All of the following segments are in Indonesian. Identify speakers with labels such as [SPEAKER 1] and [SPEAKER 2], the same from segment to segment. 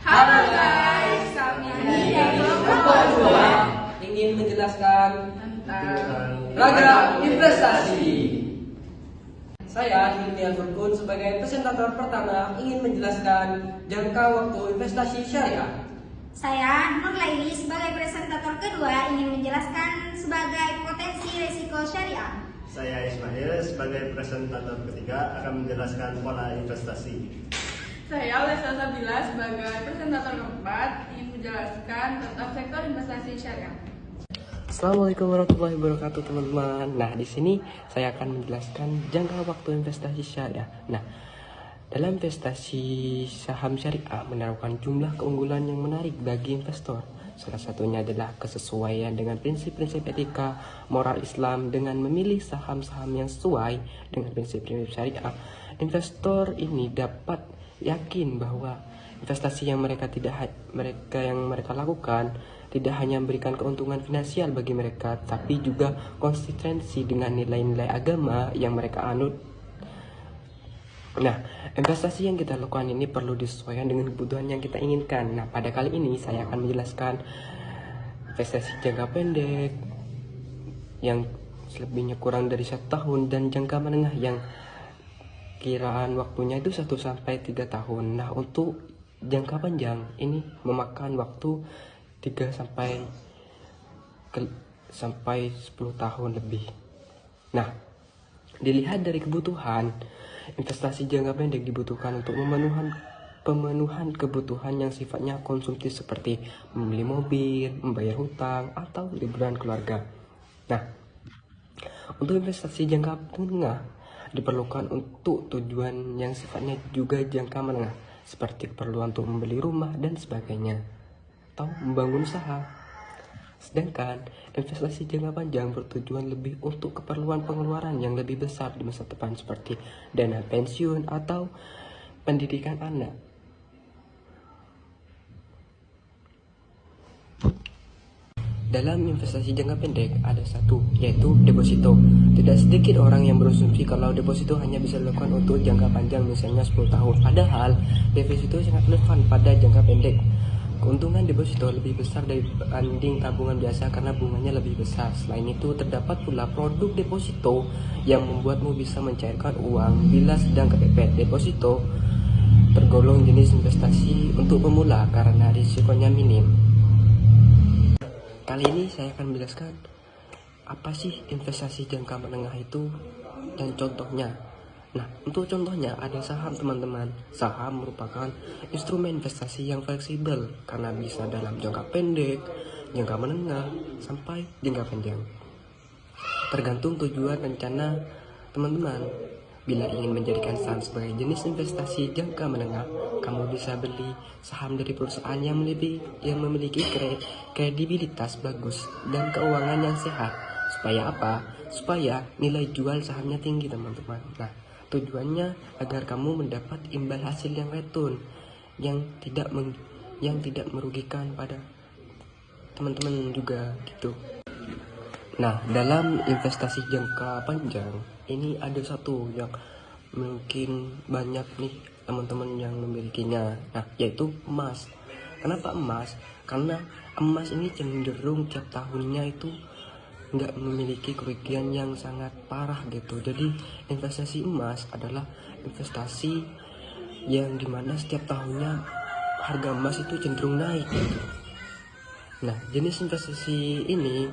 [SPEAKER 1] Halo guys, kami di kelompok 2
[SPEAKER 2] ingin menjelaskan
[SPEAKER 1] tentang
[SPEAKER 2] ragam investasi. Saya Hilmiah Turkun sebagai presentator pertama ingin menjelaskan jangka waktu investasi syariah.
[SPEAKER 3] Saya Nur Laili sebagai presentator kedua ingin menjelaskan sebagai potensi risiko syariah.
[SPEAKER 4] Saya Ismail sebagai presentator ketiga akan menjelaskan pola investasi.
[SPEAKER 1] Saya Lesa Sabila sebagai presentator keempat ingin menjelaskan tentang sektor investasi syariah.
[SPEAKER 2] Assalamualaikum warahmatullahi wabarakatuh teman-teman. Nah, di sini saya akan menjelaskan jangka waktu investasi syariah. Nah, dalam investasi saham syariah menaruhkan jumlah keunggulan yang menarik bagi investor. Salah satunya adalah kesesuaian dengan prinsip-prinsip etika moral Islam dengan memilih saham-saham yang sesuai dengan prinsip-prinsip syariah. Investor ini dapat yakin bahwa investasi yang mereka lakukan tidak hanya memberikan keuntungan finansial bagi mereka, tapi juga konsistensi dengan nilai-nilai agama yang mereka anut. Nah, investasi yang kita lakukan ini perlu disesuaikan dengan kebutuhan yang kita inginkan. Nah, pada kali ini saya akan menjelaskan investasi jangka pendek yang selebihnya kurang dari 1 tahun dan jangka menengah yang kiraan waktunya itu 1-3 tahun. Nah, untuk jangka panjang ini memakan waktu 3-10 tahun lebih. Nah, dilihat dari kebutuhan, investasi jangka pendek dibutuhkan untuk pemenuhan kebutuhan yang sifatnya konsumtif seperti membeli mobil, membayar hutang, atau liburan keluarga. Nah, untuk investasi jangka menengah diperlukan untuk tujuan yang sifatnya juga jangka menengah, seperti keperluan untuk membeli rumah dan sebagainya, atau membangun usaha. Sedangkan investasi jangka panjang bertujuan lebih untuk keperluan pengeluaran yang lebih besar di masa depan seperti dana pensiun atau pendidikan anak. Dalam investasi jangka pendek ada satu, yaitu deposito. Tidak sedikit orang yang berasumsi kalau deposito hanya bisa dilakukan untuk jangka panjang, misalnya 10 tahun. Padahal deposito sangat relevan pada jangka pendek. Keuntungan deposito lebih besar dibanding tabungan biasa karena bunganya lebih besar. Selain itu, terdapat pula produk deposito yang membuatmu bisa mencairkan uang bila sedang kepepet. Deposito tergolong jenis investasi untuk pemula karena risikonya minim. Kali ini saya akan menjelaskan apa sih investasi jangka menengah itu dan contohnya. Nah, untuk contohnya ada saham teman-teman. Saham merupakan instrumen investasi yang fleksibel karena bisa dalam jangka pendek, jangka menengah, sampai jangka panjang. Tergantung tujuan rencana teman-teman. Bila ingin menjadikan saham sebagai jenis investasi jangka menengah, kamu bisa beli saham dari perusahaan yang memiliki kredibilitas bagus dan keuangan yang sehat. Supaya apa? Supaya nilai jual sahamnya tinggi, teman-teman. Nah, tujuannya agar kamu mendapat imbal hasil yang return yang tidak merugikan pada teman-teman juga gitu. Nah, dalam investasi jangka panjang ini ada satu yang mungkin banyak nih teman-teman yang memilikinya. Nah, yaitu emas. Kenapa emas? Karena emas ini cenderung tiap tahunnya itu nggak memiliki kerugian yang sangat parah gitu. Jadi investasi emas adalah investasi yang dimana setiap tahunnya harga emas itu cenderung naik gitu. Nah, jenis investasi ini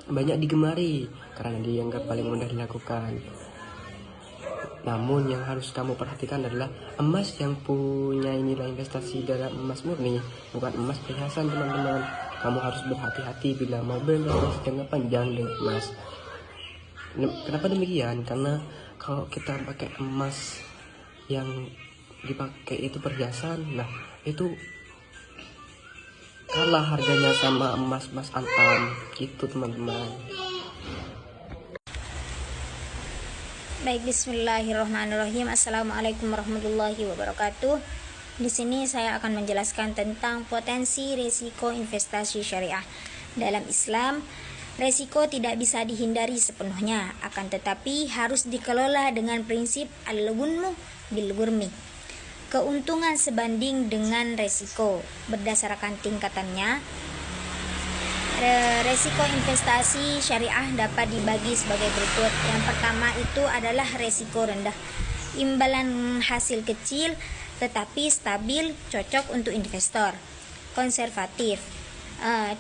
[SPEAKER 2] banyak digemari karena dianggap paling mudah dilakukan. Namun yang harus kamu perhatikan adalah emas yang punya nilai investasi dalam emas murni, bukan emas perhiasan, teman-teman. Kamu harus berhati-hati bila mau berinvestasi jangka panjang dengan emas. Kenapa demikian? Karena kalau kita pakai emas yang dipakai itu perhiasan, nah itu kalah harganya sama emas antam gitu, teman-teman.
[SPEAKER 3] Baik, bismillahirrahmanirrahim. Assalamualaikum warahmatullahi wabarakatuh. Di sini saya akan menjelaskan tentang potensi risiko investasi syariah. Dalam Islam, risiko tidak bisa dihindari sepenuhnya, akan tetapi harus dikelola dengan prinsip al-gunmu bil-gurmi. Keuntungan sebanding dengan resiko berdasarkan tingkatannya. Resiko investasi syariah dapat dibagi sebagai berikut. Yang pertama itu adalah resiko rendah. Imbalan hasil kecil tetapi stabil, cocok untuk investor. Konservatif.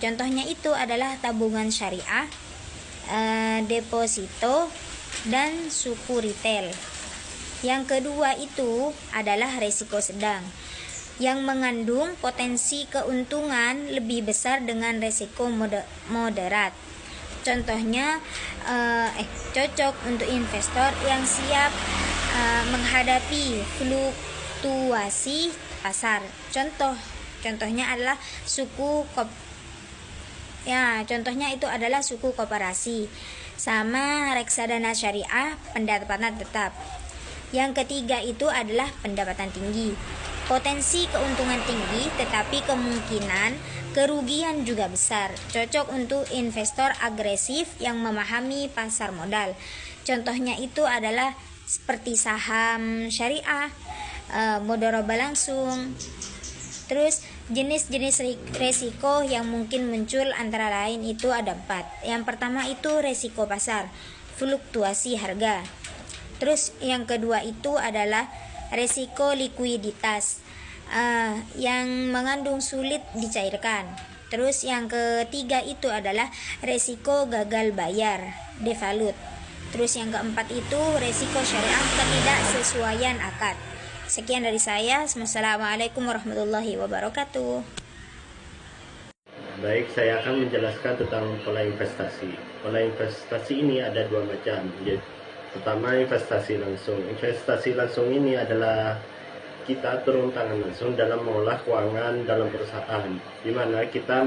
[SPEAKER 3] Contohnya itu adalah tabungan syariah, deposito, dan suku retail. Yang kedua itu adalah resiko sedang, yang mengandung potensi keuntungan lebih besar dengan resiko moderat. Contohnya cocok untuk investor yang siap menghadapi fluktuasi pasar. Contohnya adalah contohnya itu adalah suku koperasi, sama reksadana syariah, pendapatan tetap. Yang ketiga itu adalah pendapatan tinggi. Potensi keuntungan tinggi tetapi kemungkinan kerugian juga besar. Cocok untuk investor agresif yang memahami pasar modal. Contohnya itu adalah seperti saham syariah, mudharabah langsung. Terus jenis-jenis resiko yang mungkin muncul antara lain itu ada 4. Yang pertama itu resiko pasar, fluktuasi harga. Terus yang kedua itu adalah resiko likuiditas, yang mengandung sulit dicairkan. Terus yang ketiga itu adalah resiko gagal bayar, default. Terus yang keempat itu resiko syariah, ketidaksesuaian akad. Sekian dari saya. Wassalamualaikum warahmatullahi wabarakatuh.
[SPEAKER 4] Baik, saya akan menjelaskan tentang pola investasi. Pola investasi ini ada 2 macam. Pertama, investasi langsung. Investasi langsung ini adalah kita turun tangan langsung dalam mengolah keuangan dalam perusahaan, di mana kita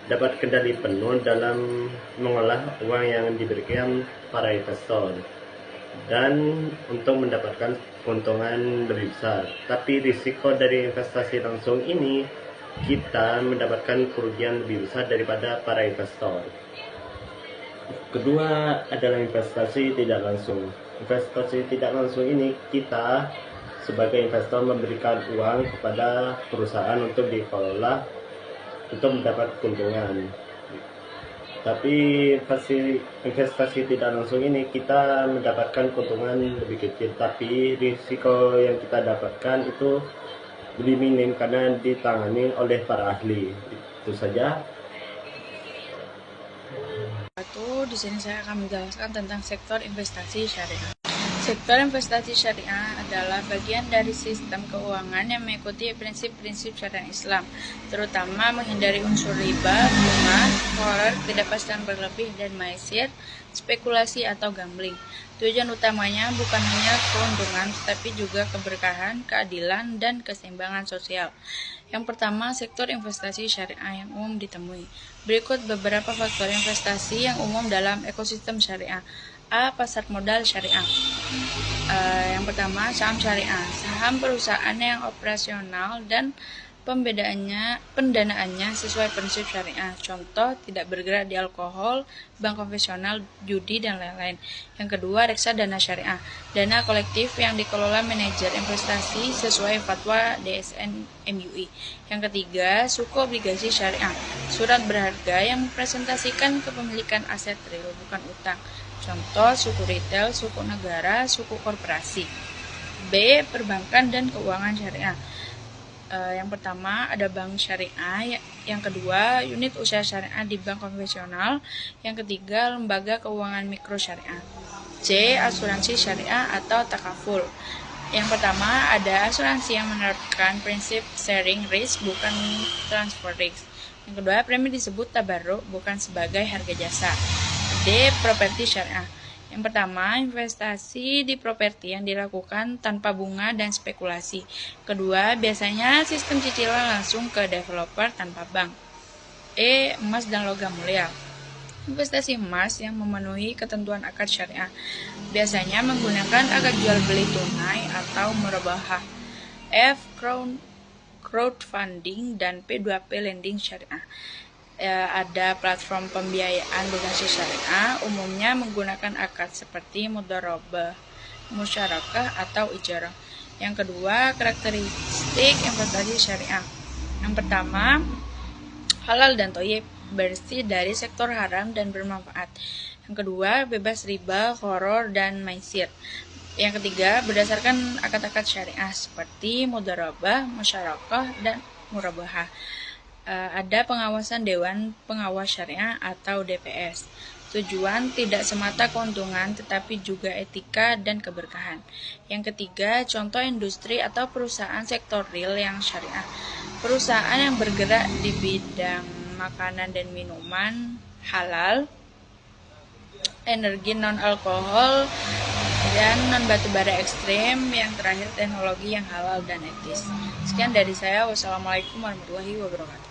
[SPEAKER 4] dapat kendali penuh dalam mengolah uang yang diberikan para investor dan untuk mendapatkan keuntungan lebih besar. Tapi risiko dari investasi langsung ini, kita mendapatkan kerugian lebih besar daripada para investor. Kedua adalah investasi tidak langsung. Investasi tidak langsung ini, kita sebagai investor memberikan uang kepada perusahaan untuk dikelola untuk mendapat keuntungan. Tapi investasi tidak langsung ini kita mendapatkan keuntungan lebih kecil, tapi risiko yang kita dapatkan itu lebih minim karena ditangani oleh para ahli. Itu saja.
[SPEAKER 1] Di sini saya akan menjelaskan tentang sektor investasi syariah. Sektor investasi syariah adalah bagian dari sistem keuangan yang mengikuti prinsip-prinsip syariat Islam, terutama menghindari unsur riba, bunga, korer, ketidakpastian berlebih, dan maisir, spekulasi atau gambling. Tujuan utamanya bukan hanya keuntungan, tetapi juga keberkahan, keadilan, dan keseimbangan sosial. Yang pertama, sektor investasi syariah yang umum ditemui. Berikut beberapa faktor investasi yang umum dalam ekosistem syariah. A. Pasar modal syariah. Yang pertama, saham syariah. Saham perusahaan yang operasional dan pendanaannya sesuai prinsip syariah. Contoh, tidak bergerak di alkohol, bank konvensional, judi, dan lain-lain. Yang kedua, reksadana syariah. Dana kolektif yang dikelola manajer investasi sesuai fatwa DSN MUI. Yang ketiga, suku obligasi syariah. Surat berharga yang mempresentasikan kepemilikan aset real, bukan utang. Contoh, suku retail, suku negara, suku korporasi. B. Perbankan dan keuangan syariah. Yang pertama ada bank syariah, yang kedua unit usaha syariah di bank konvensional, yang ketiga lembaga keuangan mikro syariah. C. Asuransi syariah atau takaful. Yang pertama ada asuransi yang menerapkan prinsip sharing risk bukan transfer risk. Yang kedua, premi disebut tabarruk bukan sebagai harga jasa. D. Properti syariah. Yang pertama, investasi di properti yang dilakukan tanpa bunga dan spekulasi. Kedua, biasanya sistem cicilan langsung ke developer tanpa bank. E. Emas dan logam mulia. Investasi emas yang memenuhi ketentuan akad syariah. Biasanya menggunakan akad jual beli tunai atau murabahah. F. Crowdfunding dan P2P lending syariah. Ada platform pembiayaan donasi syariah, umumnya menggunakan akad seperti mudharabah, musyarakah, atau ijarah. Yang kedua, karakteristik investasi syariah. Yang pertama, halal dan thayyib, bersih dari sektor haram dan bermanfaat. Yang kedua, bebas riba, gharar, dan maisir. Yang ketiga, berdasarkan akad-akad syariah seperti mudharabah, musyarakah, dan murabahah. Ada pengawasan Dewan Pengawas Syariah atau DPS. Tujuan tidak semata keuntungan tetapi juga etika dan keberkahan. Yang ketiga, contoh industri atau perusahaan sektor real yang syariah. Perusahaan yang bergerak di bidang makanan dan minuman halal, energi non-alkohol, dan non-batubara ekstrim. Yang terakhir, teknologi yang halal dan etis. Sekian dari saya. Wassalamualaikum warahmatullahi wabarakatuh.